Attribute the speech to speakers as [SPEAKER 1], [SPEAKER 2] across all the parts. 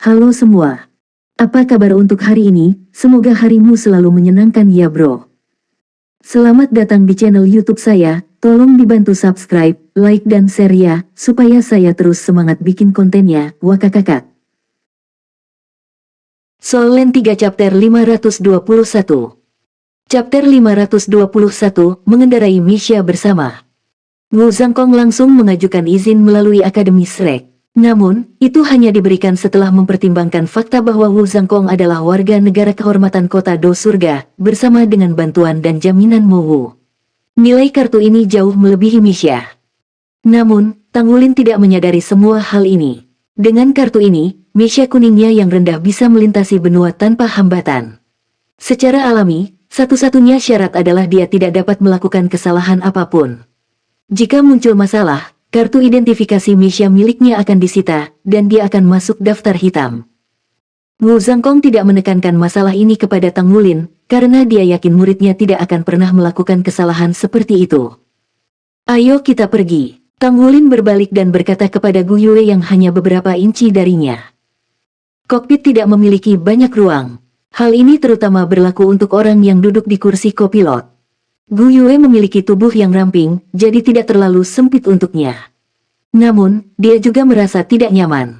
[SPEAKER 1] Halo semua. Apa kabar untuk hari ini? Semoga harimu selalu menyenangkan ya bro. Selamat datang di channel YouTube saya. Tolong dibantu subscribe, like dan share ya, supaya saya terus semangat bikin kontennya. Wakakakak. Solen 3 chapter 521. Chapter 521, mengendarai Misha bersama. Wu Zhangkong langsung mengajukan izin melalui Akademi Shrek. Namun, itu hanya diberikan setelah mempertimbangkan fakta bahwa Wu Zhangkong adalah warga negara kehormatan kota Do Surga, bersama dengan bantuan dan jaminan Mo Wu. Nilai kartu ini jauh melebihi Misha. Namun, Tang Wulin tidak menyadari semua hal ini. Dengan kartu ini, Misha kuningnya yang rendah bisa melintasi benua tanpa hambatan. Secara alami, satu-satunya syarat adalah dia tidak dapat melakukan kesalahan apapun. Jika muncul masalah, kartu identifikasi Misha miliknya akan disita, dan dia akan masuk daftar hitam. Wu Zhangkong tidak menekankan masalah ini kepada Tang Wulin, karena dia yakin muridnya tidak akan pernah melakukan kesalahan seperti itu. Ayo kita pergi. Tang Wulin berbalik dan berkata kepada Gu Yue yang hanya beberapa inci darinya. Kokpit tidak memiliki banyak ruang. Hal ini terutama berlaku untuk orang yang duduk di kursi kopilot. Gu Yue memiliki tubuh yang ramping, jadi tidak terlalu sempit untuknya. Namun, dia juga merasa tidak nyaman.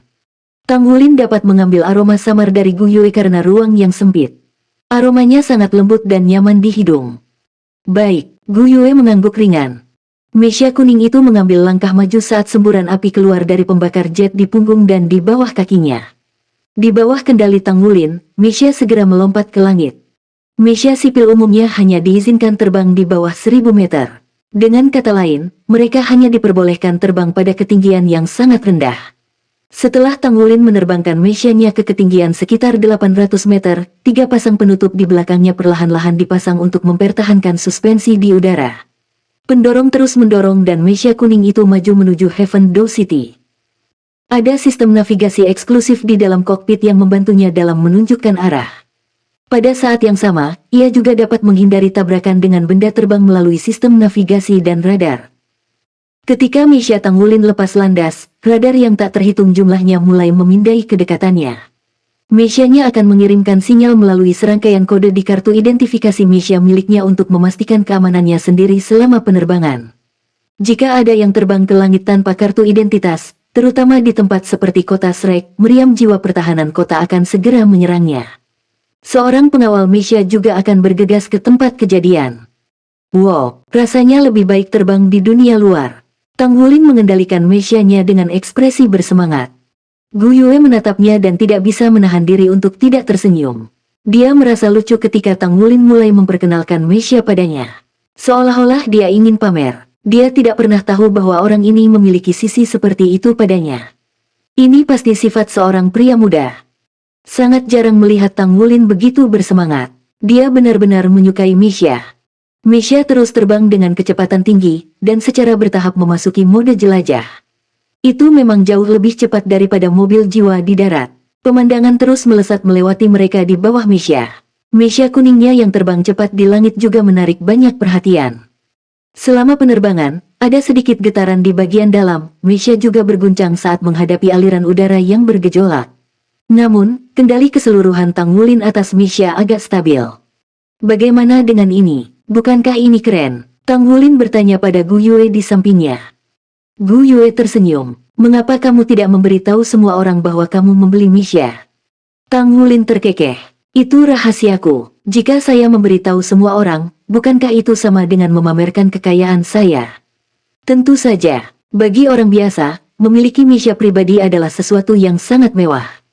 [SPEAKER 1] Tang Wulin dapat mengambil aroma samar dari Gu Yue karena ruang yang sempit. Aromanya sangat lembut dan nyaman di hidung. Baik, Gu Yue mengangguk ringan. Misha kuning itu mengambil langkah maju saat semburan api keluar dari pembakar jet di punggung dan di bawah kakinya. Di bawah kendali Tang Wulin, Misha segera melompat ke langit. Misha sipil umumnya hanya diizinkan terbang di bawah 1000 meter. Dengan kata lain, mereka hanya diperbolehkan terbang pada ketinggian yang sangat rendah. Setelah Tang Wulin menerbangkan Misha-nya ke ketinggian sekitar 800 meter, 3 pasang penutup di belakangnya perlahan-lahan dipasang untuk mempertahankan suspensi di udara. Pendorong terus mendorong dan Misha kuning itu maju menuju Heaven Doe City. Ada sistem navigasi eksklusif di dalam kokpit yang membantunya dalam menunjukkan arah. Pada saat yang sama, ia juga dapat menghindari tabrakan dengan benda terbang melalui sistem navigasi dan radar. Ketika Misha Tang Wulin lepas landas, radar yang tak terhitung jumlahnya mulai memindai kedekatannya. Misha-nya akan mengirimkan sinyal melalui serangkaian kode di kartu identifikasi Misha miliknya untuk memastikan keamanannya sendiri selama penerbangan. Jika ada yang terbang ke langit tanpa kartu identitas, terutama di tempat seperti kota Shrek, meriam jiwa pertahanan kota akan segera menyerangnya. Seorang pengawal Misha juga akan bergegas ke tempat kejadian. Wow, rasanya lebih baik terbang di dunia luar. Tang Wulin mengendalikan Misha-nya dengan ekspresi bersemangat. Gu Yue menatapnya dan tidak bisa menahan diri untuk tidak tersenyum. Dia merasa lucu ketika Tang Wulin mulai memperkenalkan Misha padanya. Seolah-olah dia ingin pamer. Dia tidak pernah tahu bahwa orang ini memiliki sisi seperti itu padanya. Ini pasti sifat seorang pria muda. Sangat jarang melihat Tang Wulin begitu bersemangat. Dia benar-benar menyukai Misha. Misha terus terbang dengan kecepatan tinggi, dan secara bertahap memasuki mode jelajah. Itu memang jauh lebih cepat daripada mobil jiwa di darat. Pemandangan terus melesat melewati mereka di bawah Misha. Misha kuningnya yang terbang cepat di langit juga menarik banyak perhatian. Selama penerbangan, ada sedikit getaran di bagian dalam. Misha juga berguncang saat menghadapi aliran udara yang bergejolak. Namun, kendali keseluruhan Tang Wulin atas Misha agak stabil. Bagaimana dengan ini? Bukankah ini keren? Tang Wulin bertanya pada Gu Yue di sampingnya. Gu Yue tersenyum. Mengapa kamu tidak memberitahu semua orang bahwa kamu membeli Misha? Tang Wulin terkekeh. Itu rahasiaku. Jika saya memberitahu semua orang, bukankah itu sama dengan memamerkan kekayaan saya? Tentu saja, bagi orang biasa, memiliki Misha pribadi adalah sesuatu yang sangat mewah.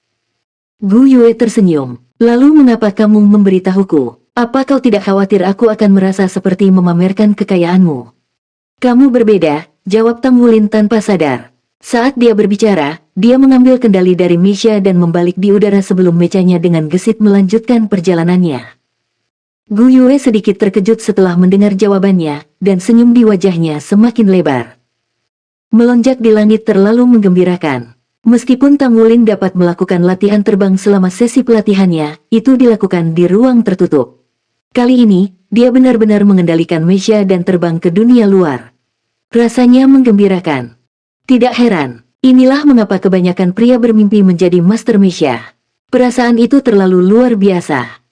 [SPEAKER 1] Gu Yue tersenyum. Lalu mengapa kamu memberitahuku? Apa kau tidak khawatir aku akan merasa seperti memamerkan kekayaanmu? Kamu berbeda, jawab Tang Wulin tanpa sadar. Saat dia berbicara, dia mengambil kendali dari Misha dan membalik di udara sebelum mecanya dengan gesit melanjutkan perjalanannya. Gu Yue sedikit terkejut setelah mendengar jawabannya, dan senyum di wajahnya semakin lebar. Melonjak di langit terlalu menggembirakan. Meskipun Tang Wulin dapat melakukan latihan terbang selama sesi pelatihannya, itu dilakukan di ruang tertutup. Kali ini, dia benar-benar mengendalikan Misha dan terbang ke dunia luar. Rasanya menggembirakan. Tidak heran, Inilah mengapa kebanyakan pria bermimpi menjadi Master Misha. Perasaan itu terlalu luar biasa.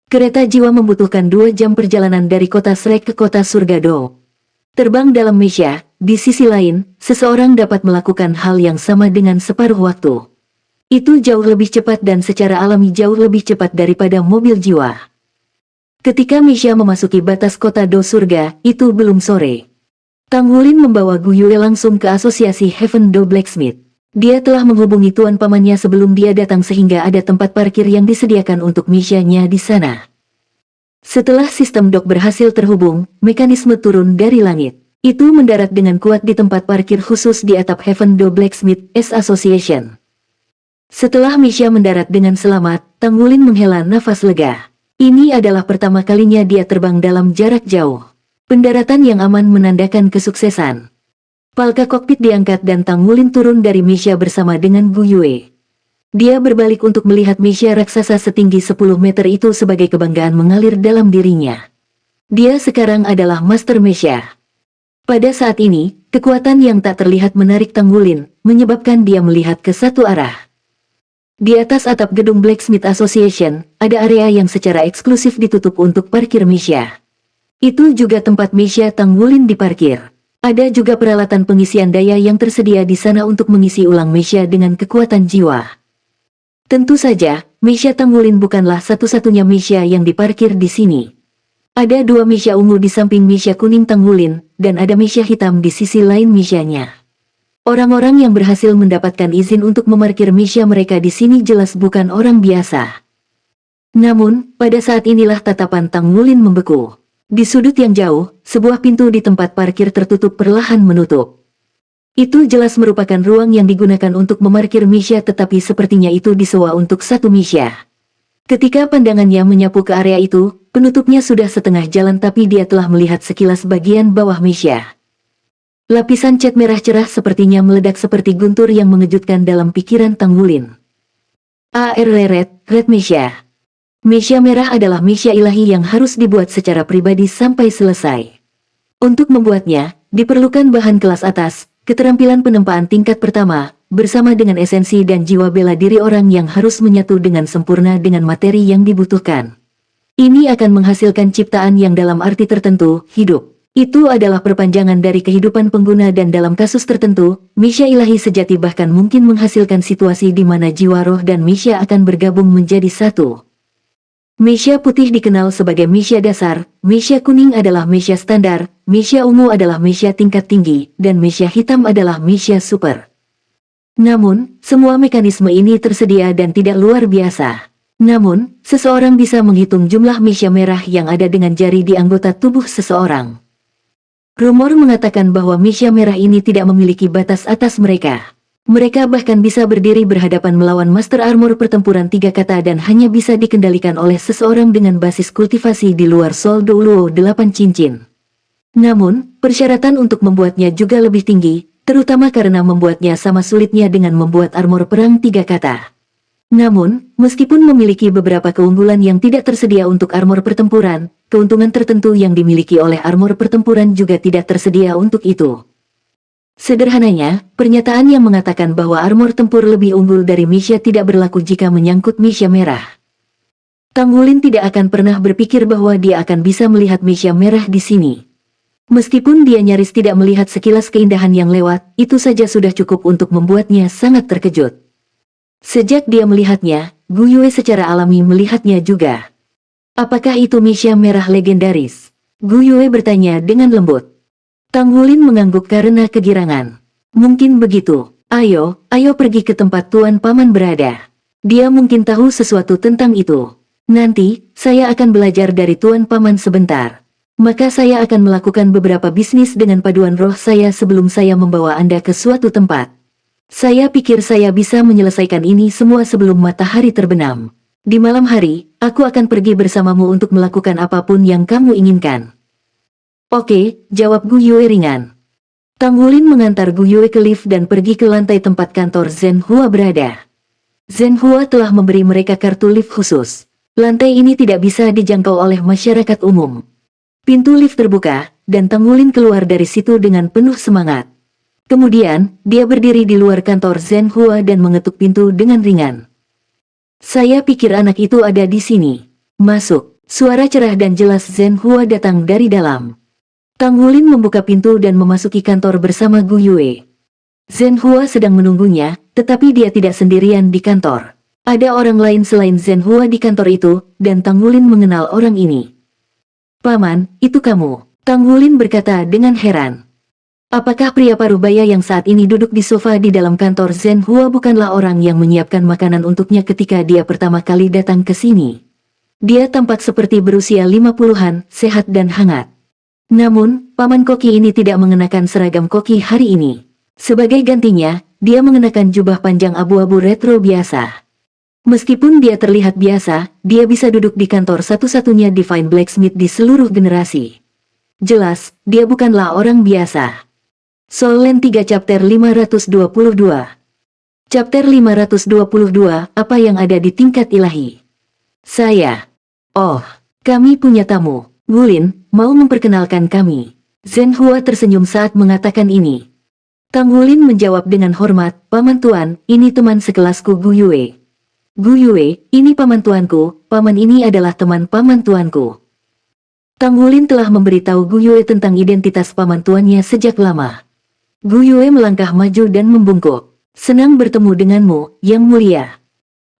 [SPEAKER 1] Kereta jiwa membutuhkan 2 jam perjalanan dari kota Shrek ke kota Surga Do. Terbang dalam Misha, di sisi lain, seseorang dapat melakukan hal yang sama dengan separuh waktu. Itu jauh lebih cepat dan secara alami jauh lebih cepat daripada mobil jiwa. Ketika Misha memasuki batas kota Do Surga, itu belum sore. Tang Wulin membawa Gu Yue langsung ke asosiasi Heaven Do Blacksmith. Dia telah menghubungi tuan pamannya sebelum dia datang sehingga ada tempat parkir yang disediakan untuk Misha-nya di sana. Setelah sistem dok berhasil terhubung, mekanisme turun dari langit. Itu mendarat dengan kuat di tempat parkir khusus di atap Heaven Do Blacksmith Association. Setelah Misha mendarat dengan selamat, Tang Wulin menghela nafas lega. Ini adalah pertama kalinya dia terbang dalam jarak jauh. Pendaratan yang aman menandakan kesuksesan. Palka kokpit diangkat dan Tang Wulin turun dari Misha bersama dengan Gu Yue. Dia berbalik untuk melihat Misha raksasa setinggi 10 meter itu sebagai kebanggaan mengalir dalam dirinya. Dia sekarang adalah Master Misha. Pada saat ini, kekuatan yang tak terlihat menarik Tang Wulin, menyebabkan dia melihat ke satu arah. Di atas atap gedung Blacksmith Association, ada area yang secara eksklusif ditutup untuk parkir Misha. Itu juga tempat Misha Tang Wulin diparkir. Ada juga peralatan pengisian daya yang tersedia di sana untuk mengisi ulang Misha dengan kekuatan jiwa. Tentu saja, Misha Tang Wulin bukanlah satu-satunya Misha yang diparkir di sini. Ada 2 Misha ungu di samping Misha kuning Tang Wulin, dan ada Misha hitam di sisi lain Misha-nya. Orang-orang yang berhasil mendapatkan izin untuk memarkir Misha mereka di sini jelas bukan orang biasa. Namun, pada saat inilah tatapan Tang Wulin membeku. Di sudut yang jauh, sebuah pintu di tempat parkir tertutup perlahan menutup. Itu jelas merupakan ruang yang digunakan untuk memarkir Misha tetapi sepertinya itu disewa untuk 1 Misha. Ketika pandangannya menyapu ke area itu, penutupnya sudah setengah jalan tapi dia telah melihat sekilas bagian bawah Misha. Lapisan cat merah cerah sepertinya meledak seperti guntur yang mengejutkan dalam pikiran Tang Wulin. Red Misha. Misha merah adalah Misha ilahi yang harus dibuat secara pribadi sampai selesai. Untuk membuatnya, diperlukan bahan kelas atas, keterampilan penempaan tingkat pertama, bersama dengan esensi dan jiwa bela diri orang yang harus menyatu dengan sempurna dengan materi yang dibutuhkan. Ini akan menghasilkan ciptaan yang dalam arti tertentu, hidup. Itu adalah perpanjangan dari kehidupan pengguna dan dalam kasus tertentu, Misha ilahi sejati bahkan mungkin menghasilkan situasi di mana jiwa roh dan Misha akan bergabung menjadi satu. Misha putih dikenal sebagai Misha dasar, Misha kuning adalah Misha standar, Misha ungu adalah Misha tingkat tinggi, dan Misha hitam adalah Misha super. Namun, semua mekanisme ini tersedia dan tidak luar biasa. Namun, seseorang bisa menghitung jumlah Misha merah yang ada dengan jari di anggota tubuh seseorang. Rumor mengatakan bahwa Misha merah ini tidak memiliki batas atas mereka. Mereka bahkan bisa berdiri berhadapan melawan Master Armor pertempuran 3 kata dan hanya bisa dikendalikan oleh seseorang dengan basis kultivasi di luar Sol Douluo 8 cincin. Namun, persyaratan untuk membuatnya juga lebih tinggi, terutama karena membuatnya sama sulitnya dengan membuat armor perang 3 kata. Namun, meskipun memiliki beberapa keunggulan yang tidak tersedia untuk armor pertempuran, keuntungan tertentu yang dimiliki oleh armor pertempuran juga tidak tersedia untuk itu. Sederhananya, pernyataan yang mengatakan bahwa armor tempur lebih unggul dari Misha tidak berlaku jika menyangkut Misha merah. Tang Wulin tidak akan pernah berpikir bahwa dia akan bisa melihat Misha merah di sini. Meskipun dia nyaris tidak melihat sekilas keindahan yang lewat, itu saja sudah cukup untuk membuatnya sangat terkejut. Sejak dia melihatnya, Gu Yue secara alami melihatnya juga. Apakah itu Misha merah legendaris? Gu Yue bertanya dengan lembut. Tang Wulin mengangguk karena kegirangan. Mungkin begitu. Ayo pergi ke tempat Tuan Paman berada. Dia mungkin tahu sesuatu tentang itu. Nanti, saya akan belajar dari Tuan Paman sebentar. Maka saya akan melakukan beberapa bisnis dengan paduan roh saya sebelum saya membawa Anda ke suatu tempat. Saya pikir saya bisa menyelesaikan ini semua sebelum matahari terbenam. Di malam hari, aku akan pergi bersamamu untuk melakukan apapun yang kamu inginkan. Oke, jawab Gu Yue ringan. Tang Wulin mengantar Gu Yue ke lift dan pergi ke lantai tempat kantor Zhen Hua berada. Zhen Hua telah memberi mereka kartu lift khusus. Lantai ini tidak bisa dijangkau oleh masyarakat umum. Pintu lift terbuka, dan Tang Wulin keluar dari situ dengan penuh semangat. Kemudian, dia berdiri di luar kantor Zhen Hua dan mengetuk pintu dengan ringan. Saya pikir anak itu ada di sini. Masuk. Suara cerah dan jelas Zhen Hua datang dari dalam. Tang Wulin membuka pintu dan memasuki kantor bersama Gu Yue. Zhen Hua sedang menunggunya, tetapi dia tidak sendirian di kantor. Ada orang lain selain Zhen Hua di kantor itu, dan Tang Wulin mengenal orang ini. Paman, itu kamu. Tang Wulin berkata dengan heran. Apakah pria parubaya yang saat ini duduk di sofa di dalam kantor Zhen Hua bukanlah orang yang menyiapkan makanan untuknya ketika dia pertama kali datang ke sini? Dia tampak seperti berusia 50-an, sehat dan hangat. Namun, Paman Koki ini tidak mengenakan seragam koki hari ini. Sebagai gantinya, dia mengenakan jubah panjang abu-abu retro biasa. Meskipun dia terlihat biasa, dia bisa duduk di kantor satu-satunya Divine Blacksmith di seluruh generasi. Jelas, dia bukanlah orang biasa. Soul Land 3 Chapter 522. Chapter 522, apa yang ada di tingkat ilahi? Saya. Oh, kami punya tamu. Wulin, mau memperkenalkan kami. Zhen Hua tersenyum saat mengatakan ini. Tang Wulin menjawab dengan hormat, Paman Tuan, ini teman sekelasku Gu Yue. Gu Yue, ini paman tuanku, paman ini adalah teman paman tuanku. Tang Wulin telah memberitahu Gu Yue tentang identitas paman tuannya sejak lama. Gu Yue melangkah maju dan membungkuk. Senang bertemu denganmu, Yang Mulia.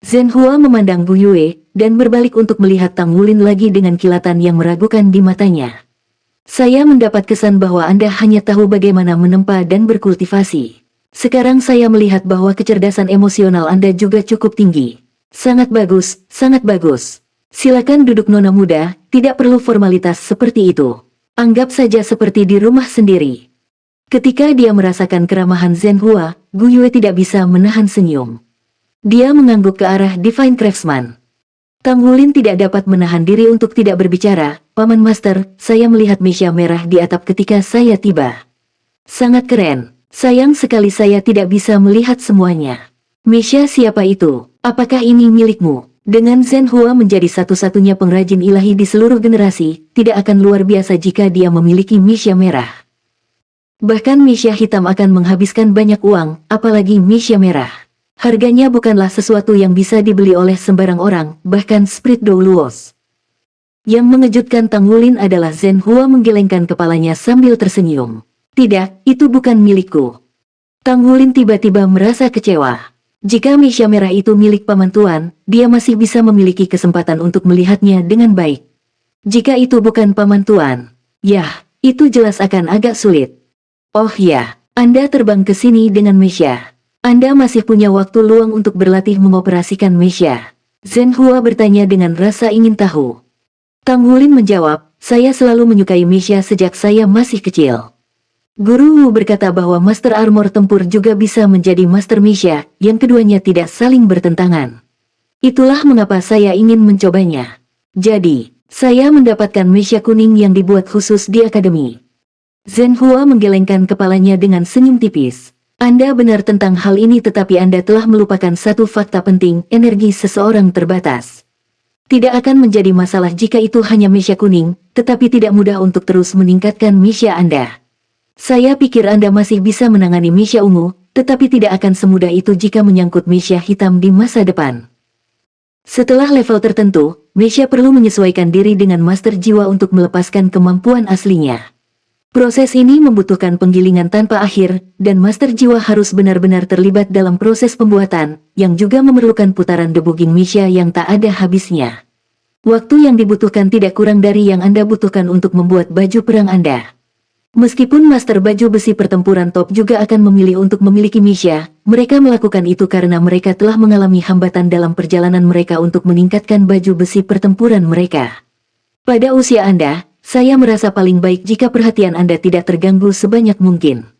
[SPEAKER 1] Zhen Hua memandang Gu Yue, dan berbalik untuk melihat Tang Wulin lagi dengan kilatan yang meragukan di matanya. Saya mendapat kesan bahwa Anda hanya tahu bagaimana menempa dan berkultivasi. Sekarang saya melihat bahwa kecerdasan emosional Anda juga cukup tinggi. Sangat bagus, sangat bagus. Silakan duduk nona muda, tidak perlu formalitas seperti itu. Anggap saja seperti di rumah sendiri. Ketika dia merasakan keramahan Zhen Hua, Gu Yue tidak bisa menahan senyum. Dia mengangguk ke arah Divine Craftsman. Tang Wulin tidak dapat menahan diri untuk tidak berbicara. Paman Master, saya melihat meja merah di atap ketika saya tiba. Sangat keren. Sayang sekali saya tidak bisa melihat semuanya. Meja siapa itu? Apakah ini milikmu? Dengan Zhen Hua menjadi satu-satunya pengrajin ilahi di seluruh generasi, tidak akan luar biasa jika dia memiliki meja merah. Bahkan meja hitam akan menghabiskan banyak uang, apalagi meja merah. Harganya bukanlah sesuatu yang bisa dibeli oleh sembarang orang, bahkan Spirit Doulos. Yang mengejutkan Tang Wulin adalah Zhen Hua menggelengkan kepalanya sambil tersenyum. Tidak, itu bukan milikku. Tang Wulin tiba-tiba merasa kecewa. Jika meja merah itu milik paman tuan, dia masih bisa memiliki kesempatan untuk melihatnya dengan baik. Jika itu bukan paman tuan, yah, itu jelas akan agak sulit. Oh ya, Anda terbang ke sini dengan meja. Anda masih punya waktu luang untuk berlatih mengoperasikan meja. Zhen Hua bertanya dengan rasa ingin tahu. Tang Wulin menjawab, saya selalu menyukai meja sejak saya masih kecil. Guru Wu berkata bahwa Master Armor Tempur juga bisa menjadi Master Meja, yang keduanya tidak saling bertentangan. Itulah mengapa saya ingin mencobanya. Jadi, saya mendapatkan meja kuning yang dibuat khusus di akademi. Zhen Hua menggelengkan kepalanya dengan senyum tipis. Anda benar tentang hal ini, tetapi Anda telah melupakan satu fakta penting, energi seseorang terbatas. Tidak akan menjadi masalah jika itu hanya meja kuning, tetapi tidak mudah untuk terus meningkatkan meja Anda. Saya pikir Anda masih bisa menangani meja ungu, tetapi tidak akan semudah itu jika menyangkut meja hitam di masa depan. Setelah level tertentu, meja perlu menyesuaikan diri dengan master jiwa untuk melepaskan kemampuan aslinya. Proses ini membutuhkan penggilingan tanpa akhir, dan master jiwa harus benar-benar terlibat dalam proses pembuatan, yang juga memerlukan putaran debugging meja yang tak ada habisnya. Waktu yang dibutuhkan tidak kurang dari yang Anda butuhkan untuk membuat baju perang Anda. Meskipun master baju besi pertempuran top juga akan memilih untuk memiliki meja, mereka melakukan itu karena mereka telah mengalami hambatan dalam perjalanan mereka untuk meningkatkan baju besi pertempuran mereka. Pada usia Anda, saya merasa paling baik jika perhatian Anda tidak terganggu sebanyak mungkin.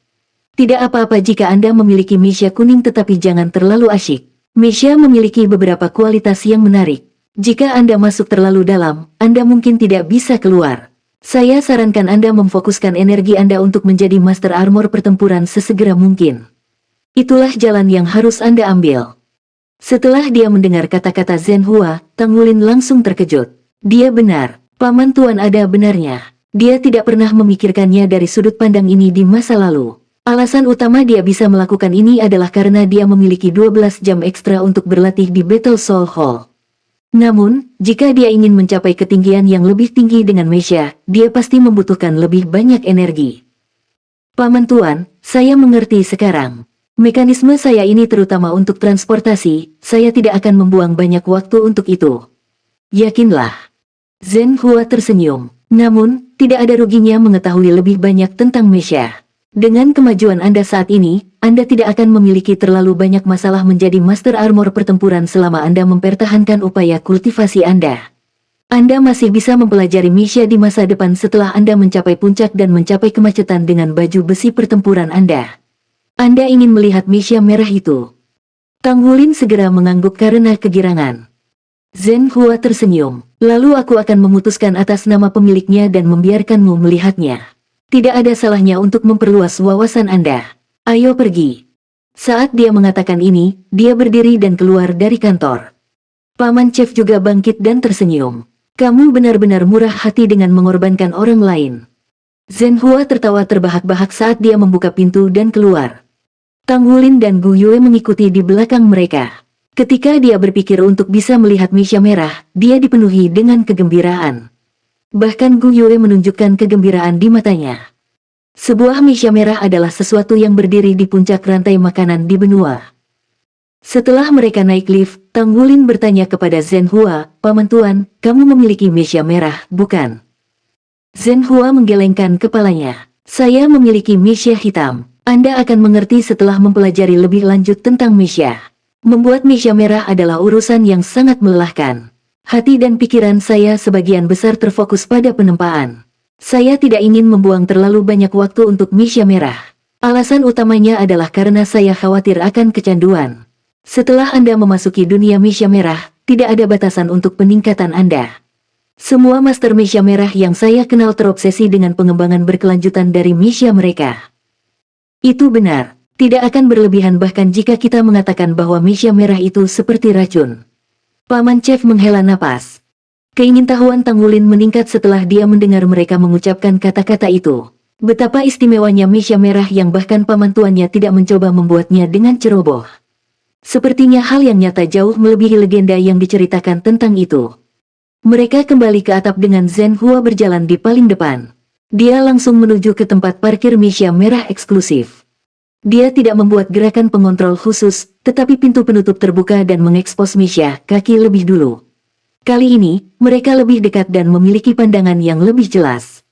[SPEAKER 1] Tidak apa-apa jika Anda memiliki meja kuning, tetapi jangan terlalu asyik. Meja memiliki beberapa kualitas yang menarik. Jika Anda masuk terlalu dalam, Anda mungkin tidak bisa keluar. Saya sarankan Anda memfokuskan energi Anda untuk menjadi Master Armor pertempuran sesegera mungkin. Itulah jalan yang harus Anda ambil. Setelah dia mendengar kata-kata Zhen Hua, Tang Wulin langsung terkejut. Dia benar. Paman Tuan ada benarnya. Dia tidak pernah memikirkannya dari sudut pandang ini di masa lalu. Alasan utama dia bisa melakukan ini adalah karena dia memiliki 12 jam ekstra untuk berlatih di Battle Soul Hall. Namun, jika dia ingin mencapai ketinggian yang lebih tinggi dengan Meisha, dia pasti membutuhkan lebih banyak energi. Paman Tuan, saya mengerti sekarang. Mekanisme saya ini terutama untuk transportasi, saya tidak akan membuang banyak waktu untuk itu. Yakinlah. Zhen Hua tersenyum. Namun, tidak ada ruginya mengetahui lebih banyak tentang Meisha. Dengan kemajuan Anda saat ini, Anda tidak akan memiliki terlalu banyak masalah menjadi Master Armor pertempuran selama Anda mempertahankan upaya kultivasi Anda. Anda masih bisa mempelajari Meisha di masa depan setelah Anda mencapai puncak dan mencapai kemacetan dengan baju besi pertempuran Anda. Anda ingin melihat Meisha merah itu. Tang Wulin segera mengangguk karena kegirangan. Zhen Hua tersenyum. Lalu aku akan memutuskan atas nama pemiliknya dan membiarkanmu melihatnya. Tidak ada salahnya untuk memperluas wawasan Anda. Ayo pergi. Saat dia mengatakan ini, dia berdiri dan keluar dari kantor. Paman Chef juga bangkit dan tersenyum. Kamu benar-benar murah hati dengan mengorbankan orang lain. Zhen Hua tertawa terbahak-bahak saat dia membuka pintu dan keluar. Tang Wulin dan Gu Yue mengikuti di belakang mereka. Ketika dia berpikir untuk bisa melihat Meisha merah, dia dipenuhi dengan kegembiraan. Bahkan Gu Yue menunjukkan kegembiraan di matanya. Sebuah Meisha merah adalah sesuatu yang berdiri di puncak rantai makanan di benua. Setelah mereka naik lift, Tang Wulin bertanya kepada Zhen Hua, Paman Tuan, kamu memiliki Meisha merah, bukan? Zhen Hua menggelengkan kepalanya. Saya memiliki Meisha hitam. Anda akan mengerti setelah mempelajari lebih lanjut tentang Meisha. Membuat Meisha merah adalah urusan yang sangat melelahkan. Hati dan pikiran saya sebagian besar terfokus pada penempaan. Saya tidak ingin membuang terlalu banyak waktu untuk Meisha merah. Alasan utamanya adalah karena saya khawatir akan kecanduan. Setelah Anda memasuki dunia Meisha merah, tidak ada batasan untuk peningkatan Anda. Semua Master Meisha merah yang saya kenal terobsesi dengan pengembangan berkelanjutan dari Meisha mereka. Itu benar. Tidak akan berlebihan bahkan jika kita mengatakan bahwa Meisha merah itu seperti racun. Paman Chef menghela napas. Keingintahuan Tang Wulin meningkat setelah dia mendengar mereka mengucapkan kata-kata itu. Betapa istimewanya Meisha merah yang bahkan paman tuannya tidak mencoba membuatnya dengan ceroboh. Sepertinya hal yang nyata jauh melebihi legenda yang diceritakan tentang itu. Mereka kembali ke atap dengan Zhen Hua berjalan di paling depan. Dia langsung menuju ke tempat parkir Meisha merah eksklusif. Dia tidak membuat gerakan pengontrol khusus, tetapi pintu penutup terbuka dan mengekspos Meisha kaki lebih dulu. Kali ini, mereka lebih dekat dan memiliki pandangan yang lebih jelas.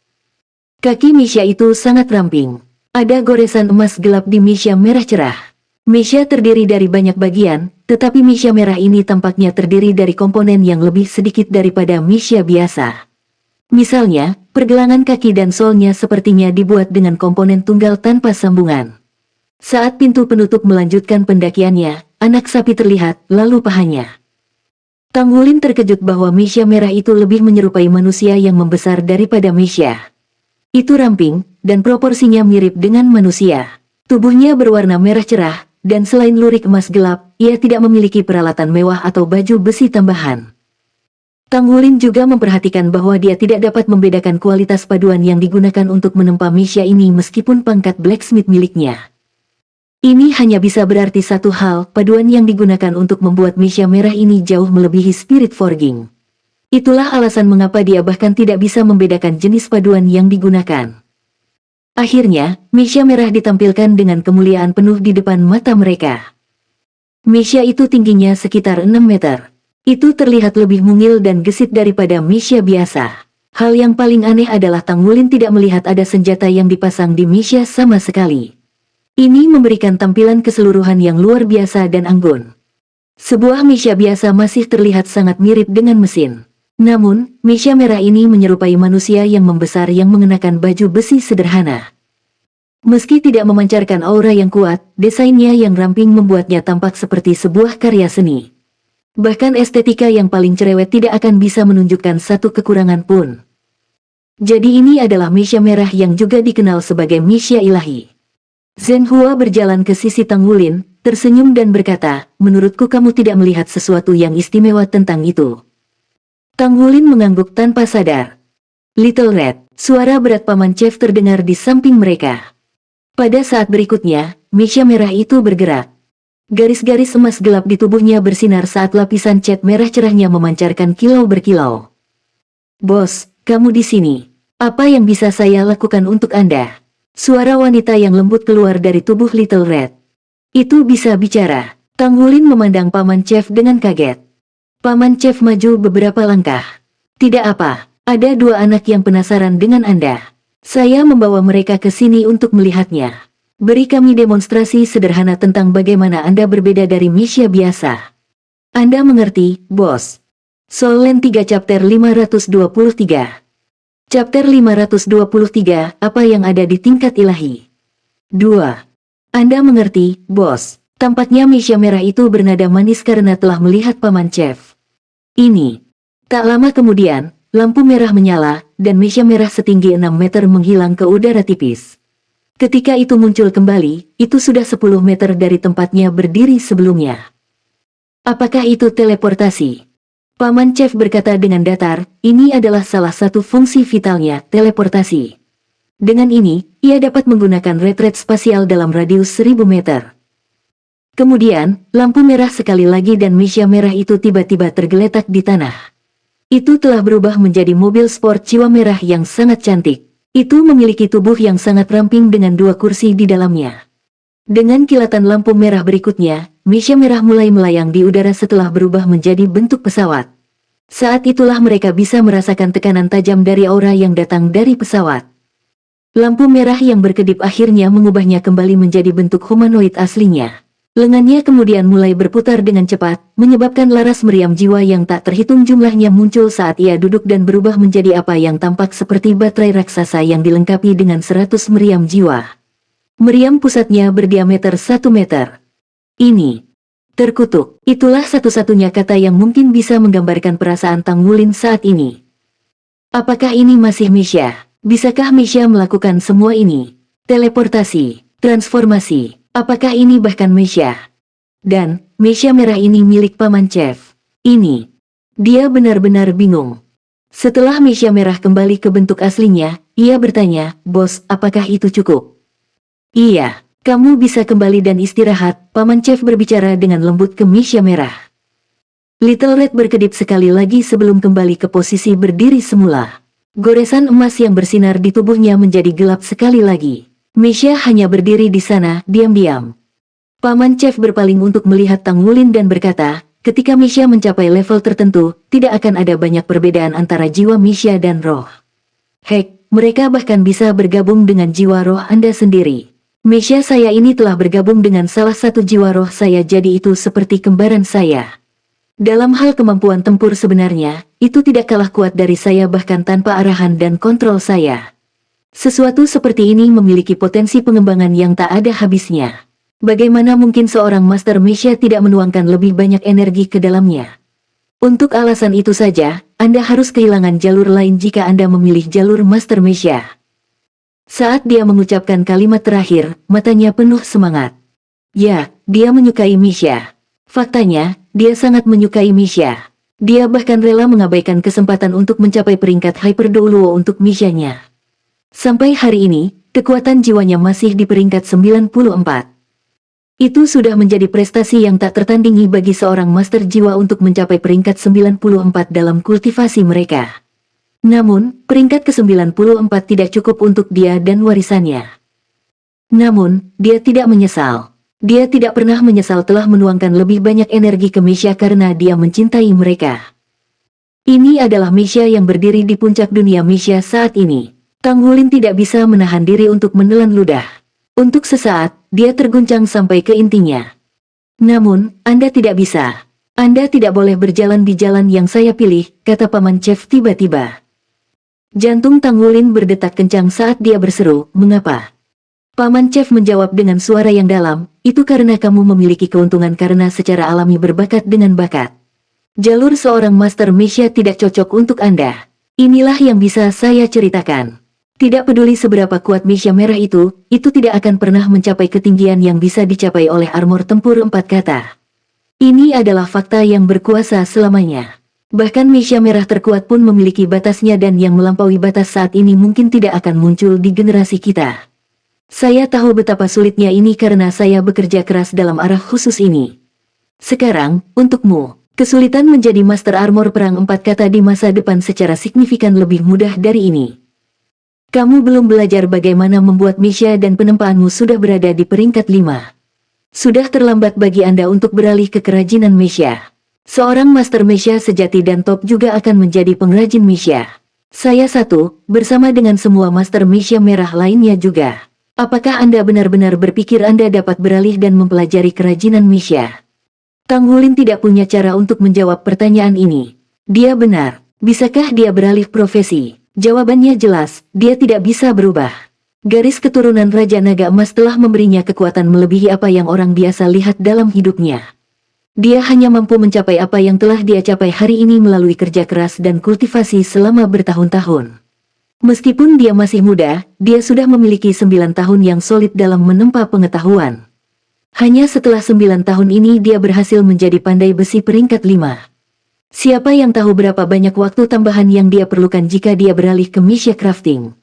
[SPEAKER 1] Kaki Meisha itu sangat ramping. Ada goresan emas gelap di Meisha merah cerah. Meisha terdiri dari banyak bagian, tetapi Meisha merah ini tampaknya terdiri dari komponen yang lebih sedikit daripada Meisha biasa. Misalnya, pergelangan kaki dan solnya sepertinya dibuat dengan komponen tunggal tanpa sambungan. Saat pintu penutup melanjutkan pendakiannya, anak sapi terlihat, lalu pahanya. Tang Wulin terkejut bahwa Meisha merah itu lebih menyerupai manusia yang membesar daripada Meisha. Itu ramping, dan proporsinya mirip dengan manusia. Tubuhnya berwarna merah cerah, dan selain lurik emas gelap, ia tidak memiliki peralatan mewah atau baju besi tambahan. Tang Wulin juga memperhatikan bahwa dia tidak dapat membedakan kualitas paduan yang digunakan untuk menempa Meisha ini meskipun pangkat blacksmith miliknya. Ini hanya bisa berarti satu hal, paduan yang digunakan untuk membuat Meisha merah ini jauh melebihi spirit forging. Itulah alasan mengapa dia bahkan tidak bisa membedakan jenis paduan yang digunakan. Akhirnya, Meisha merah ditampilkan dengan kemuliaan penuh di depan mata mereka. Meisha itu tingginya sekitar 6 meter. Itu terlihat lebih mungil dan gesit daripada Meisha biasa. Hal yang paling aneh adalah Tang Wulin tidak melihat ada senjata yang dipasang di Meisha sama sekali. Ini memberikan tampilan keseluruhan yang luar biasa dan anggun. Sebuah Meisha biasa masih terlihat sangat mirip dengan mesin. Namun, Meisha merah ini menyerupai manusia yang membesar yang mengenakan baju besi sederhana. Meski tidak memancarkan aura yang kuat, desainnya yang ramping membuatnya tampak seperti sebuah karya seni. Bahkan estetika yang paling cerewet tidak akan bisa menunjukkan satu kekurangan pun. Jadi ini adalah Meisha merah yang juga dikenal sebagai Meisha ilahi. Zhen Hua berjalan ke sisi Tang Wulin, tersenyum dan berkata, menurutku kamu tidak melihat sesuatu yang istimewa tentang itu. Tang Wulin mengangguk tanpa sadar. Little Red, suara berat Paman Chef terdengar di samping mereka. Pada saat berikutnya, Misha merah itu bergerak. Garis-garis emas gelap di tubuhnya bersinar saat lapisan cat merah cerahnya memancarkan kilau berkilau. Bos, kamu di sini. Apa yang bisa saya lakukan untuk Anda? Suara wanita yang lembut keluar dari tubuh Little Red. Itu bisa bicara. Tang Wulin memandang Paman Chef dengan kaget. Paman Chef maju beberapa langkah. Tidak apa, ada dua anak yang penasaran dengan Anda. Saya membawa mereka ke sini untuk melihatnya. Beri kami demonstrasi sederhana tentang bagaimana Anda berbeda dari Misha biasa. Anda mengerti, bos? Soul Land 3 Chapter 523. Chapter 523, apa yang ada di tingkat ilahi? 2. Anda mengerti, bos? Tampaknya Misha merah itu bernada manis karena telah melihat Paman Chef. Ini. Tak lama kemudian, lampu merah menyala, dan Misha merah setinggi 6 meter menghilang ke udara tipis. Ketika itu muncul kembali, itu sudah 10 meter dari tempatnya berdiri sebelumnya. Apakah itu teleportasi? Paman Chef berkata dengan datar, ini adalah salah satu fungsi vitalnya, teleportasi. Dengan ini, ia dapat menggunakan retret spasial dalam radius 1000 meter. Kemudian, lampu merah sekali lagi dan Misha merah itu tiba-tiba tergeletak di tanah. Itu telah berubah menjadi mobil sport jiwa merah yang sangat cantik. Itu memiliki tubuh yang sangat ramping dengan 2 kursi di dalamnya. Dengan kilatan lampu merah berikutnya, Misha merah mulai melayang di udara setelah berubah menjadi bentuk pesawat. Saat itulah mereka bisa merasakan tekanan tajam dari aura yang datang dari pesawat. Lampu merah yang berkedip akhirnya mengubahnya kembali menjadi bentuk humanoid aslinya. Lengannya kemudian mulai berputar dengan cepat, menyebabkan laras meriam jiwa yang tak terhitung jumlahnya muncul saat ia duduk dan berubah menjadi apa yang tampak seperti baterai raksasa yang dilengkapi dengan 100 meriam jiwa. Meriam pusatnya berdiameter 1 meter. Ini. Terkutuk. Itulah satu-satunya kata yang mungkin bisa menggambarkan perasaan Tang Wulin saat ini. Apakah ini masih Misha? Bisakah Misha melakukan semua ini? Teleportasi, transformasi. Apakah ini bahkan Misha? Dan, Misha merah ini milik Paman Chef. Ini. Dia benar-benar bingung. Setelah Misha merah kembali ke bentuk aslinya, ia bertanya, bos, apakah itu cukup? Iya, kamu bisa kembali dan istirahat, Paman Chef berbicara dengan lembut ke Misha merah. Little Red berkedip sekali lagi sebelum kembali ke posisi berdiri semula. Goresan emas yang bersinar di tubuhnya menjadi gelap sekali lagi. Misha hanya berdiri di sana, diam-diam. Paman Chef berpaling untuk melihat Tang Wulin dan berkata, ketika Misha mencapai level tertentu, tidak akan ada banyak perbedaan antara jiwa Misha dan roh. Hek, mereka bahkan bisa bergabung dengan jiwa roh Anda sendiri. Misha saya ini telah bergabung dengan salah satu jiwa roh saya, jadi itu seperti kembaran saya. Dalam hal kemampuan tempur sebenarnya, itu tidak kalah kuat dari saya bahkan tanpa arahan dan kontrol saya. Sesuatu seperti ini memiliki potensi pengembangan yang tak ada habisnya. Bagaimana mungkin seorang Master Misha tidak menuangkan lebih banyak energi ke dalamnya? Untuk alasan itu saja, Anda harus kehilangan jalur lain jika Anda memilih jalur Master Misha. Saat dia mengucapkan kalimat terakhir, matanya penuh semangat. Ya, dia menyukai Misha. Faktanya, dia sangat menyukai Misha. Dia bahkan rela mengabaikan kesempatan untuk mencapai peringkat Hyper Douluo untuk Misha-nya. Sampai hari ini, kekuatan jiwanya masih di peringkat 94. Itu sudah menjadi prestasi yang tak tertandingi bagi seorang master jiwa untuk mencapai peringkat 94 dalam kultivasi mereka. Namun, peringkat ke-94 tidak cukup untuk dia dan warisannya. Namun, dia tidak menyesal. Dia tidak pernah menyesal telah menuangkan lebih banyak energi ke Misha karena dia mencintai mereka. Ini adalah Misha yang berdiri di puncak dunia Misha saat ini. Tang Wulin tidak bisa menahan diri untuk menelan ludah. Untuk sesaat, dia terguncang sampai ke intinya. Namun, Anda tidak bisa. Anda tidak boleh berjalan di jalan yang saya pilih, kata Paman Chef tiba-tiba. Jantung Tang Wulin berdetak kencang saat dia berseru, mengapa? Paman Chef menjawab dengan suara yang dalam, itu karena kamu memiliki keuntungan karena secara alami berbakat dengan bakat. Jalur seorang Master Misha tidak cocok untuk Anda. Inilah yang bisa saya ceritakan. Tidak peduli seberapa kuat Misha merah itu tidak akan pernah mencapai ketinggian yang bisa dicapai oleh armor tempur 4 kata. Ini adalah fakta yang berkuasa selamanya. Bahkan Misha merah terkuat pun memiliki batasnya dan yang melampaui batas saat ini mungkin tidak akan muncul di generasi kita. Saya tahu betapa sulitnya ini karena saya bekerja keras dalam arah khusus ini. Sekarang, untukmu, kesulitan menjadi Master Armor Perang 4 kata di masa depan secara signifikan lebih mudah dari ini. Kamu belum belajar bagaimana membuat Misha dan penempaanmu sudah berada di peringkat 5. Sudah terlambat bagi Anda untuk beralih ke kerajinan Misha. Seorang Master Misha sejati dan top juga akan menjadi pengrajin Misha. Saya satu, bersama dengan semua Master Misha merah lainnya juga. Apakah Anda benar-benar berpikir Anda dapat beralih dan mempelajari kerajinan Misha? Tang Wulin tidak punya cara untuk menjawab pertanyaan ini. Dia benar. Bisakah dia beralih profesi? Jawabannya jelas, dia tidak bisa berubah. Garis keturunan Raja Naga Emas telah memberinya kekuatan melebihi apa yang orang biasa lihat dalam hidupnya. Dia hanya mampu mencapai apa yang telah dia capai hari ini melalui kerja keras dan kultivasi selama bertahun-tahun. Meskipun dia masih muda, dia sudah memiliki 9 tahun yang solid dalam menempa pengetahuan. Hanya setelah 9 tahun ini dia berhasil menjadi pandai besi peringkat 5. Siapa yang tahu berapa banyak waktu tambahan yang dia perlukan jika dia beralih ke Misha Crafting.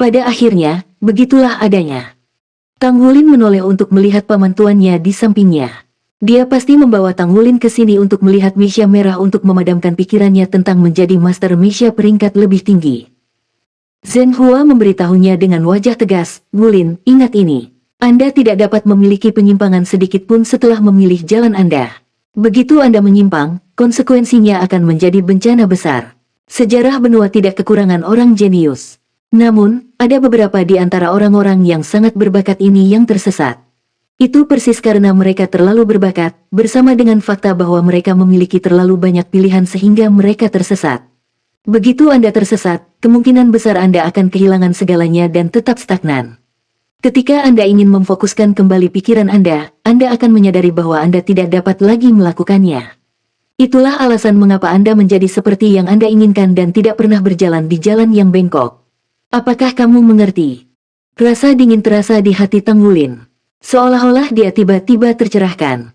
[SPEAKER 1] Pada akhirnya, begitulah adanya. Tang Wulin menoleh untuk melihat paman tuannya di sampingnya. Dia pasti membawa Tang Wulin ke sini untuk melihat Misha merah untuk memadamkan pikirannya tentang menjadi Master Misha peringkat lebih tinggi. Zhen Hua memberitahunya dengan wajah tegas, "Wulin, ingat ini. Anda tidak dapat memiliki penyimpangan sedikit pun setelah memilih jalan Anda. Begitu Anda menyimpang, konsekuensinya akan menjadi bencana besar. Sejarah benua tidak kekurangan orang jenius. Namun, ada beberapa di antara orang-orang yang sangat berbakat ini yang tersesat. Itu persis karena mereka terlalu berbakat, bersama dengan fakta bahwa mereka memiliki terlalu banyak pilihan sehingga mereka tersesat. Begitu Anda tersesat, kemungkinan besar Anda akan kehilangan segalanya dan tetap stagnan. Ketika Anda ingin memfokuskan kembali pikiran Anda akan menyadari bahwa Anda tidak dapat lagi melakukannya. Itulah alasan mengapa Anda menjadi seperti yang Anda inginkan dan tidak pernah berjalan di jalan yang bengkok. Apakah kamu mengerti?" Rasa dingin terasa di hati Tang Wulin. Seolah-olah dia tiba-tiba tercerahkan.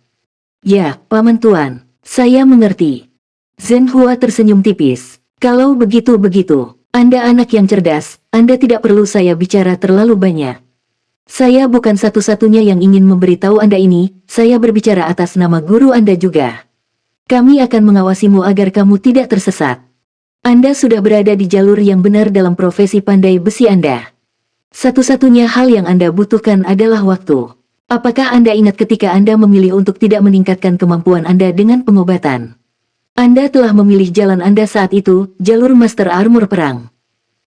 [SPEAKER 1] "Ya, Paman Tuan, saya mengerti." Zhen Hua tersenyum tipis. "Kalau begitu, Anda anak yang cerdas, Anda tidak perlu saya bicara terlalu banyak. Saya bukan satu-satunya yang ingin memberitahu Anda ini, saya berbicara atas nama guru Anda juga. Kami akan mengawasimu agar kamu tidak tersesat. Anda sudah berada di jalur yang benar dalam profesi pandai besi Anda. Satu-satunya hal yang Anda butuhkan adalah waktu. Apakah Anda ingat ketika Anda memilih untuk tidak meningkatkan kemampuan Anda dengan pengobatan? Anda telah memilih jalan Anda saat itu, jalur Master Armor Perang.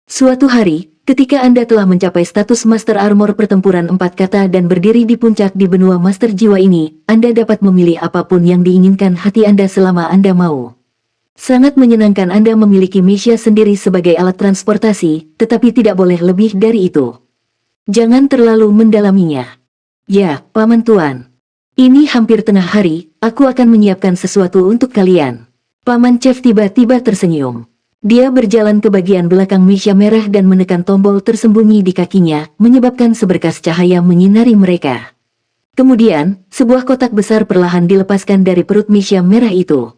[SPEAKER 1] Suatu hari, ketika Anda telah mencapai status Master Armor Pertempuran 4 kata dan berdiri di puncak di benua Master Jiwa ini, Anda dapat memilih apapun yang diinginkan hati Anda selama Anda mau. Sangat menyenangkan Anda memiliki Misha sendiri sebagai alat transportasi, tetapi tidak boleh lebih dari itu. Jangan terlalu mendalaminya. Ya, Paman Tuan. Ini hampir tengah hari, aku akan menyiapkan sesuatu untuk kalian. Paman Chef tiba-tiba tersenyum. Dia berjalan ke bagian belakang Misha merah dan menekan tombol tersembunyi di kakinya, menyebabkan seberkas cahaya menyinari mereka. Kemudian, sebuah kotak besar perlahan dilepaskan dari perut Misha merah itu.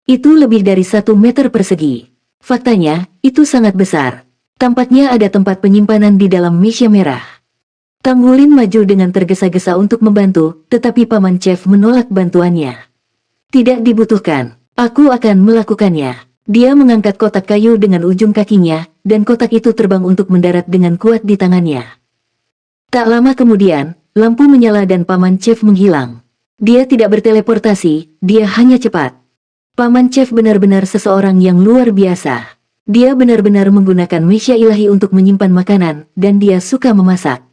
[SPEAKER 1] Itu lebih dari 1 meter persegi. Faktanya, itu sangat besar. Tampaknya ada tempat penyimpanan di dalam Misha merah. Tang Wulin maju dengan tergesa-gesa untuk membantu, tetapi Paman Chef menolak bantuannya. "Tidak dibutuhkan, aku akan melakukannya." Dia mengangkat kotak kayu dengan ujung kakinya, dan kotak itu terbang untuk mendarat dengan kuat di tangannya. Tak lama kemudian, lampu menyala dan Paman Chef menghilang. Dia tidak berteleportasi, dia hanya cepat. Paman Chef benar-benar seseorang yang luar biasa. Dia benar-benar menggunakan Misha ilahi untuk menyimpan makanan, dan dia suka memasak.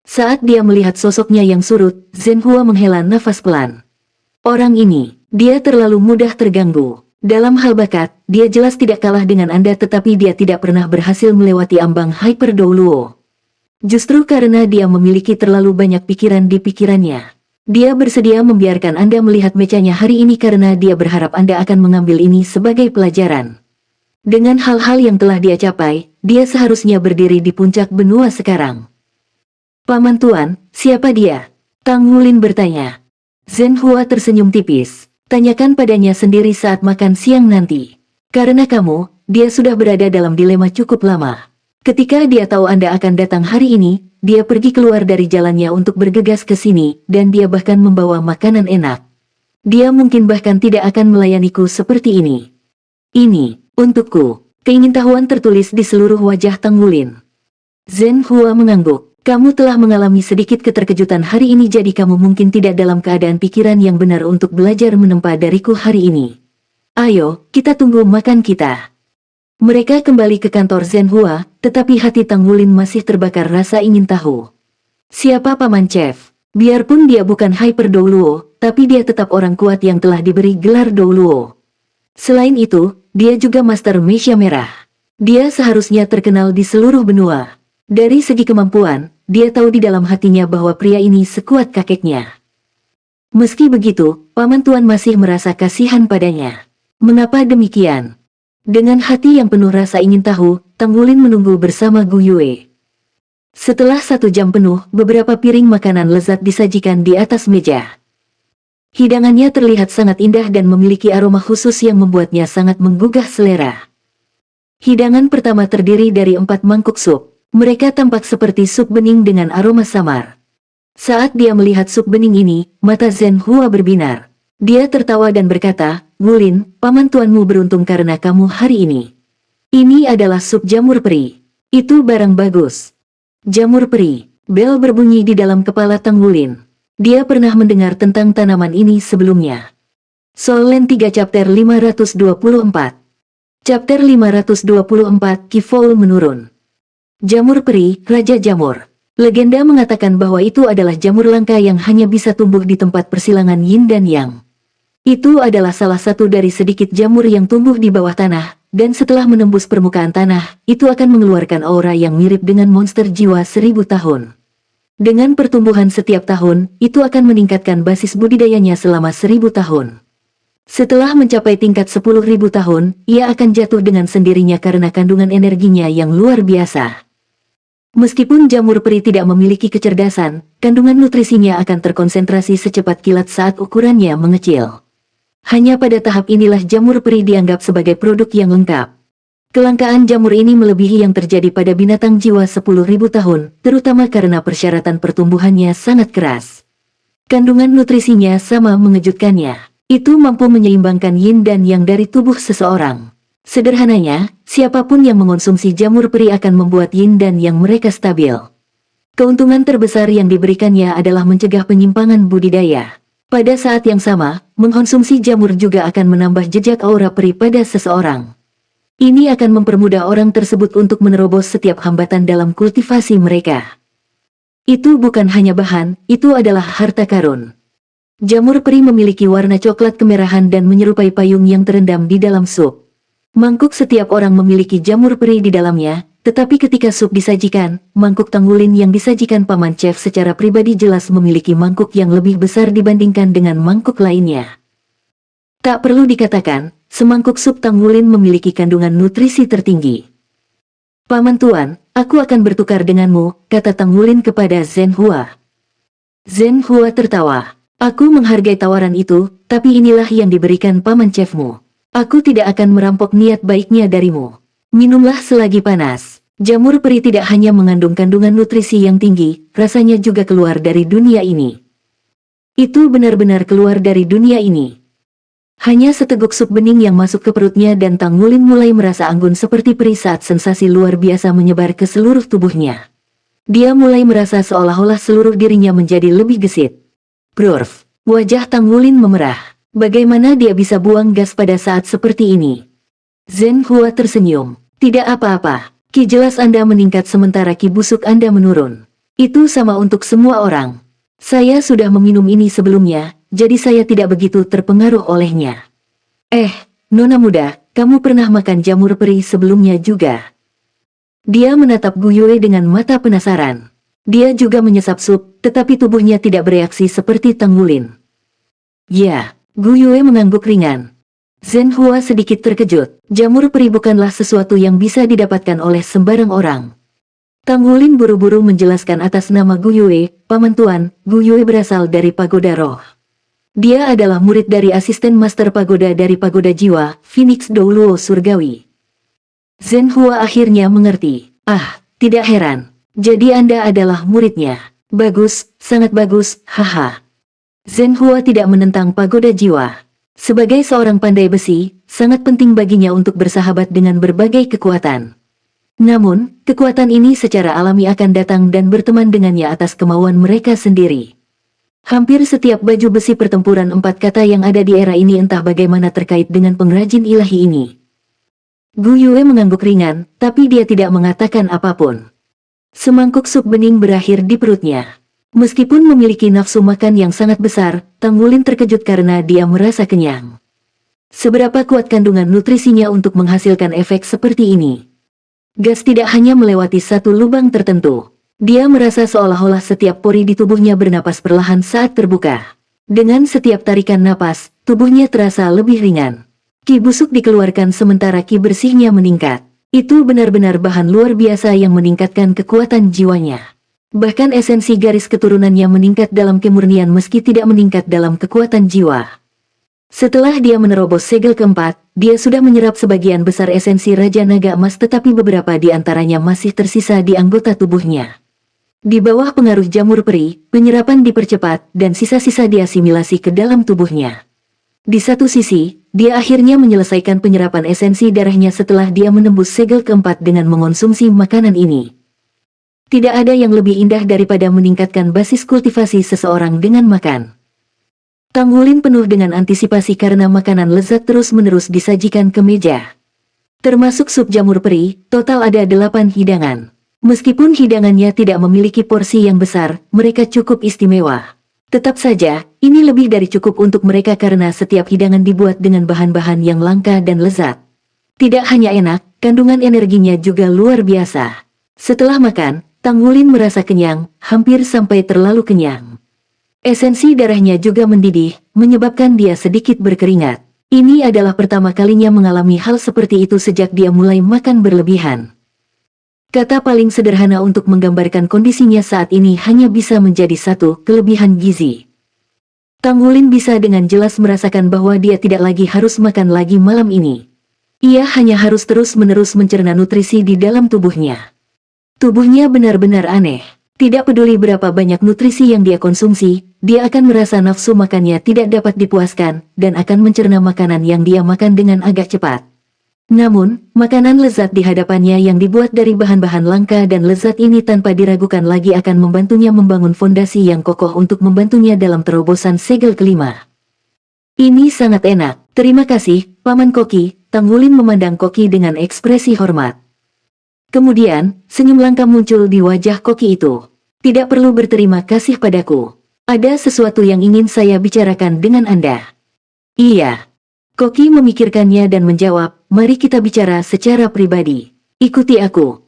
[SPEAKER 1] Saat dia melihat sosoknya yang surut, Zhen Hua menghela nafas pelan. Orang ini, dia terlalu mudah terganggu. Dalam hal bakat, dia jelas tidak kalah dengan Anda tetapi dia tidak pernah berhasil melewati ambang Hyper Douluo. Justru karena dia memiliki terlalu banyak pikiran di pikirannya. Dia bersedia membiarkan Anda melihat mecanya hari ini karena dia berharap Anda akan mengambil ini sebagai pelajaran. Dengan hal-hal yang telah dia capai, dia seharusnya berdiri di puncak benua sekarang. "Paman Tuan, siapa dia?" Tang Wulin bertanya. Zhen Hua tersenyum tipis. "Tanyakan padanya sendiri saat makan siang nanti. Karena kamu, dia sudah berada dalam dilema cukup lama. Ketika dia tahu Anda akan datang hari ini, dia pergi keluar dari jalannya untuk bergegas ke sini, dan dia bahkan membawa makanan enak. Dia mungkin bahkan tidak akan melayaniku seperti ini. Ini, untukku. Keingintahuan tertulis di seluruh wajah Tang Wulin. Zhen Hua mengangguk. Kamu telah mengalami sedikit keterkejutan hari ini, jadi kamu mungkin tidak dalam keadaan pikiran yang benar untuk belajar menempa dariku hari ini. Ayo, kita tunggu makan kita. Mereka kembali ke kantor Zhen Hua, tetapi hati Tang Wulin masih terbakar rasa ingin tahu. Siapa Paman Chef? Biarpun dia bukan Hyper Douluo, tapi dia tetap orang kuat yang telah diberi gelar Douluo. Selain itu, dia juga Master Mesia Merah. Dia seharusnya terkenal di seluruh benua. Dari segi kemampuan, dia tahu di dalam hatinya bahwa pria ini sekuat kakeknya. Meski begitu, Paman Tuan masih merasa kasihan padanya. Mengapa demikian? Dengan hati yang penuh rasa ingin tahu, Tang Wulin menunggu bersama Gu Yue. Setelah 1 jam penuh, beberapa piring makanan lezat disajikan di atas meja. Hidangannya terlihat sangat indah dan memiliki aroma khusus yang membuatnya sangat menggugah selera. Hidangan pertama terdiri dari 4 mangkuk sup. Mereka tampak seperti sup bening dengan aroma samar. Saat dia melihat sup bening ini, mata Zhen Hua berbinar. Dia tertawa dan berkata, Wulin, paman tuanmu beruntung karena kamu hari ini. Ini adalah sup jamur peri. Itu barang bagus. Jamur peri. Bel berbunyi di dalam kepala Tang Wulin. Dia pernah mendengar tentang tanaman ini sebelumnya. Solen 3 chapter 524. Chapter 524 Kifol menurun. Jamur peri, Raja Jamur. Legenda mengatakan bahwa itu adalah jamur langka yang hanya bisa tumbuh di tempat persilangan Yin dan Yang. Itu adalah salah satu dari sedikit jamur yang tumbuh di bawah tanah, dan setelah menembus permukaan tanah, itu akan mengeluarkan aura yang mirip dengan monster jiwa 1000 tahun. Dengan pertumbuhan setiap tahun, itu akan meningkatkan basis budidayanya selama 1000 tahun. Setelah mencapai tingkat 10.000 tahun, ia akan jatuh dengan sendirinya karena kandungan energinya yang luar biasa. Meskipun jamur peri tidak memiliki kecerdasan, kandungan nutrisinya akan terkonsentrasi secepat kilat saat ukurannya mengecil. Hanya pada tahap inilah jamur peri dianggap sebagai produk yang lengkap. Kelangkaan jamur ini melebihi yang terjadi pada binatang jiwa 10.000 tahun, terutama karena persyaratan pertumbuhannya sangat keras. Kandungan nutrisinya sama mengejutkannya. Itu mampu menyeimbangkan yin dan yang dari tubuh seseorang. Sederhananya, siapapun yang mengonsumsi jamur peri akan membuat yin dan yang mereka stabil. Keuntungan terbesar yang diberikannya adalah mencegah penyimpangan budidaya. Pada saat yang sama, mengkonsumsi jamur juga akan menambah jejak aura peri pada seseorang. Ini akan mempermudah orang tersebut untuk menerobos setiap hambatan dalam kultivasi mereka. Itu bukan hanya bahan, itu adalah harta karun. Jamur peri memiliki warna coklat kemerahan dan menyerupai payung yang terendam di dalam sup. Mangkuk setiap orang memiliki jamur peri di dalamnya, tetapi ketika sup disajikan, mangkuk Tang Wulin yang disajikan Paman Chef secara pribadi jelas memiliki mangkuk yang lebih besar dibandingkan dengan mangkuk lainnya. Tak perlu dikatakan, semangkuk sup Tang Wulin memiliki kandungan nutrisi tertinggi. Paman Tuan, aku akan bertukar denganmu, kata Tang Wulin kepada Zhen Hua. Zhen Hua tertawa. Aku menghargai tawaran itu, tapi inilah yang diberikan Paman Chefmu. Aku tidak akan merampok niat baiknya darimu. Minumlah selagi panas. Jamur peri tidak hanya mengandung kandungan nutrisi yang tinggi, rasanya juga keluar dari dunia ini. Itu benar-benar keluar dari dunia ini. Hanya seteguk sup bening yang masuk ke perutnya dan Tang Wulin mulai merasa anggun seperti peri saat sensasi luar biasa menyebar ke seluruh tubuhnya. Dia mulai merasa seolah-olah seluruh dirinya menjadi lebih gesit. Brrrf, wajah Tang Wulin memerah. Bagaimana dia bisa buang gas pada saat seperti ini? Zhen Hua tersenyum. Tidak apa-apa, Ki jelas Anda meningkat sementara Ki busuk Anda menurun. Itu sama untuk semua orang. Saya sudah meminum ini sebelumnya, jadi saya tidak begitu terpengaruh olehnya. Nona muda, kamu pernah makan jamur peri sebelumnya juga? Dia menatap Gu Yue dengan mata penasaran. Dia juga menyesap sup, tetapi tubuhnya tidak bereaksi seperti Tang Wulin. Ya, Gu Yue mengangguk ringan. Zhen Hua sedikit terkejut. Jamur peri bukanlah sesuatu yang bisa didapatkan oleh sembarang orang. Tang Wulin buru-buru menjelaskan atas nama Gu Yue, Paman Tuan, Gu Yue berasal dari Pagoda Roh. Dia adalah murid dari asisten Master Pagoda dari Pagoda Jiwa, Phoenix Douluo Surgawi. Zhen Hua akhirnya mengerti. Tidak heran. Jadi Anda adalah muridnya. Bagus, sangat bagus, haha. Zhenhua tidak menentang pagoda jiwa. Sebagai seorang pandai besi, sangat penting baginya untuk bersahabat dengan berbagai kekuatan. Namun, kekuatan ini secara alami akan datang dan berteman dengannya atas kemauan mereka sendiri. Hampir setiap baju besi pertempuran empat kata yang ada di era ini entah bagaimana terkait dengan pengrajin ilahi ini. Gu Yue mengangguk ringan, tapi dia tidak mengatakan apapun. Semangkuk sup bening berakhir di perutnya. Meskipun memiliki nafsu makan yang sangat besar, Tang Wulin terkejut karena dia merasa kenyang. Seberapa kuat kandungan nutrisinya untuk menghasilkan efek seperti ini? Gas tidak hanya melewati satu lubang tertentu. Dia merasa seolah-olah setiap pori di tubuhnya bernapas perlahan saat terbuka. Dengan setiap tarikan napas, tubuhnya terasa lebih ringan. Ki busuk dikeluarkan sementara ki bersihnya meningkat. Itu benar-benar bahan luar biasa yang meningkatkan kekuatan jiwanya. Bahkan esensi garis keturunannya meningkat dalam kemurnian meski tidak meningkat dalam kekuatan jiwa. Setelah dia menerobos segel keempat, dia sudah menyerap sebagian besar esensi Raja Naga Emas tetapi beberapa di antaranya masih tersisa di anggota tubuhnya. Di bawah pengaruh jamur peri, penyerapan dipercepat dan sisa-sisa diasimilasi ke dalam tubuhnya. Di satu sisi, dia akhirnya menyelesaikan penyerapan esensi darahnya setelah dia menembus segel keempat dengan mengonsumsi makanan ini. Tidak ada yang lebih indah daripada meningkatkan basis kultivasi seseorang dengan makan. Tang Wulin penuh dengan antisipasi karena makanan lezat terus-menerus disajikan ke meja. Termasuk sup jamur peri, total ada 8 hidangan. Meskipun hidangannya tidak memiliki porsi yang besar, mereka cukup istimewa. Tetap saja, ini lebih dari cukup untuk mereka karena setiap hidangan dibuat dengan bahan-bahan yang langka dan lezat. Tidak hanya enak, kandungan energinya juga luar biasa. Setelah makan, Tang Wulin merasa kenyang, hampir sampai terlalu kenyang. Esensi darahnya juga mendidih, menyebabkan dia sedikit berkeringat. Ini adalah pertama kalinya mengalami hal seperti itu sejak dia mulai makan berlebihan. Kata paling sederhana untuk menggambarkan kondisinya saat ini hanya bisa menjadi satu, kelebihan gizi. Tang Wulin bisa dengan jelas merasakan bahwa dia tidak lagi harus makan lagi malam ini. Ia hanya harus terus-menerus mencerna nutrisi di dalam tubuhnya. Tubuhnya benar-benar aneh. Tidak peduli berapa banyak nutrisi yang dia konsumsi, dia akan merasa nafsu makannya tidak dapat dipuaskan, dan akan mencerna makanan yang dia makan dengan agak cepat. Namun, makanan lezat di hadapannya yang dibuat dari bahan-bahan langka dan lezat ini tanpa diragukan lagi akan membantunya membangun fondasi yang kokoh untuk membantunya dalam terobosan segel kelima. Ini sangat enak. Terima kasih, Paman Koki. Tang Wulin memandang Koki dengan ekspresi hormat. Kemudian, senyum langka muncul di wajah Koki itu. Tidak perlu berterima kasih padaku. Ada sesuatu yang ingin saya bicarakan dengan Anda. Iya. Koki memikirkannya dan menjawab, mari kita bicara secara pribadi. Ikuti aku.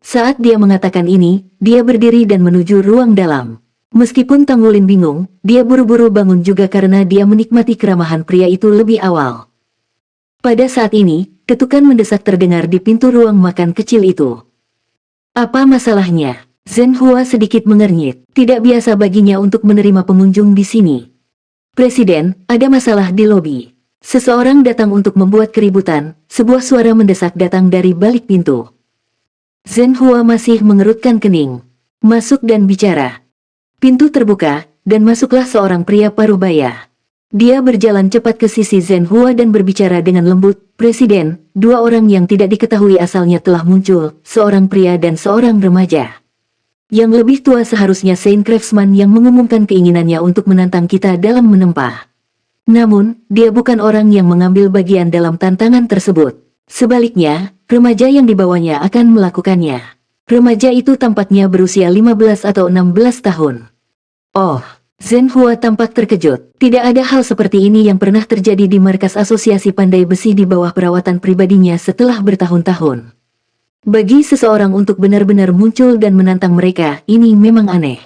[SPEAKER 1] Saat dia mengatakan ini, dia berdiri dan menuju ruang dalam. Meskipun Tang Wulin bingung, dia buru-buru bangun juga karena dia menikmati keramahan pria itu lebih awal. Pada saat ini, ketukan mendesak terdengar di pintu ruang makan kecil itu. Apa masalahnya? Zhenhua sedikit mengernyit. Tidak biasa baginya untuk menerima pengunjung di sini. Presiden, ada masalah di lobi. Seseorang datang untuk membuat keributan. Sebuah suara mendesak datang dari balik pintu. Zhenhua masih mengerutkan kening. Masuk dan bicara. Pintu terbuka, dan masuklah seorang pria paruh baya. Dia berjalan cepat ke sisi Zhenhua dan berbicara dengan lembut, Presiden, dua orang yang tidak diketahui asalnya telah muncul, seorang pria dan seorang remaja. Yang lebih tua seharusnya Saint Craftsman yang mengumumkan keinginannya untuk menantang kita dalam menempah. Namun, dia bukan orang yang mengambil bagian dalam tantangan tersebut. Sebaliknya, remaja yang dibawanya akan melakukannya. Remaja itu tampaknya berusia 15 atau 16 tahun. Oh. Zhenhua tampak terkejut. Tidak ada hal seperti ini yang pernah terjadi di markas asosiasi pandai besi di bawah perawatan pribadinya setelah bertahun-tahun. Bagi seseorang untuk benar-benar muncul dan menantang mereka, ini memang aneh.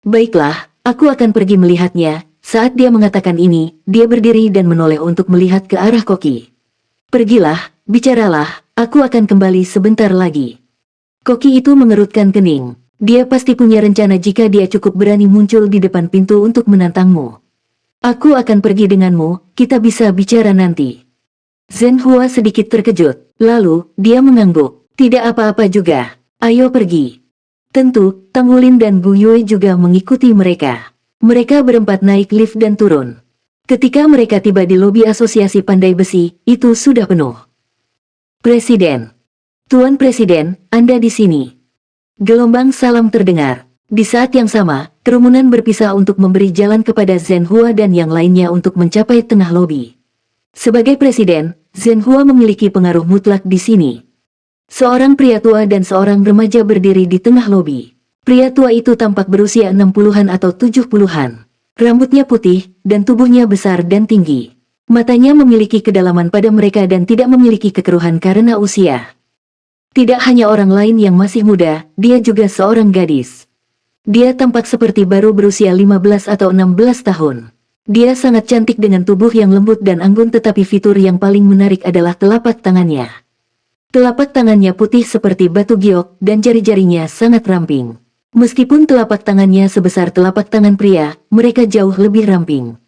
[SPEAKER 1] Baiklah, aku akan pergi melihatnya. Saat dia mengatakan ini, dia berdiri dan menoleh untuk melihat ke arah Koki. Pergilah, bicaralah, aku akan kembali sebentar lagi. Koki itu mengerutkan kening. Dia pasti punya rencana jika dia cukup berani muncul di depan pintu untuk menantangmu. Aku akan pergi denganmu, kita bisa bicara nanti. Zhenhua sedikit terkejut, lalu, dia mengangguk. Tidak apa-apa juga. Ayo pergi. Tentu, Tang Wulin dan Bu Yue juga mengikuti mereka. Mereka berempat naik lift dan turun. Ketika mereka tiba di lobi Asosiasi Pandai Besi, itu sudah penuh. Presiden. Tuan Presiden, Anda di sini. Gelombang salam terdengar. Di saat yang sama, kerumunan berpisah untuk memberi jalan kepada Zhen Hua dan yang lainnya untuk mencapai tengah lobi. Sebagai presiden, Zhen Hua memiliki pengaruh mutlak di sini. Seorang pria tua dan seorang remaja berdiri di tengah lobi. Pria tua itu tampak berusia 60-an atau 70-an. Rambutnya putih, dan tubuhnya besar dan tinggi. Matanya memiliki kedalaman pada mereka dan tidak memiliki kekeruhan karena usia. Tidak hanya orang lain yang masih muda, dia juga seorang gadis. Dia tampak seperti baru berusia 15 atau 16 tahun. Dia sangat cantik dengan tubuh yang lembut dan anggun, tetapi fitur yang paling menarik adalah telapak tangannya. Telapak tangannya putih seperti batu giok dan jari-jarinya sangat ramping. Meskipun telapak tangannya sebesar telapak tangan pria, mereka jauh lebih ramping.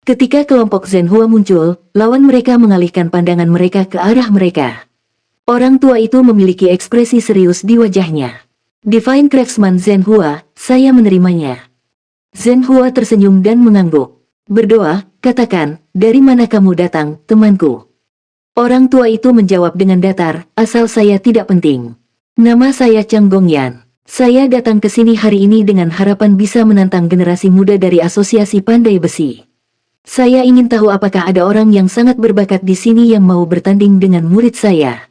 [SPEAKER 1] Ketika kelompok Zhen Hua muncul, lawan mereka mengalihkan pandangan mereka ke arah mereka. Orang tua itu memiliki ekspresi serius di wajahnya. Divine Craftsman Zhen Hua, saya menerimanya. Zhen Hua tersenyum dan mengangguk. Berdoa, katakan, dari mana kamu datang, temanku? Orang tua itu menjawab dengan datar, asal saya tidak penting. Nama saya Chang Gongyan. Saya datang ke sini hari ini dengan harapan bisa menantang generasi muda dari Asosiasi Pandai Besi. Saya ingin tahu apakah ada orang yang sangat berbakat di sini yang mau bertanding dengan murid saya.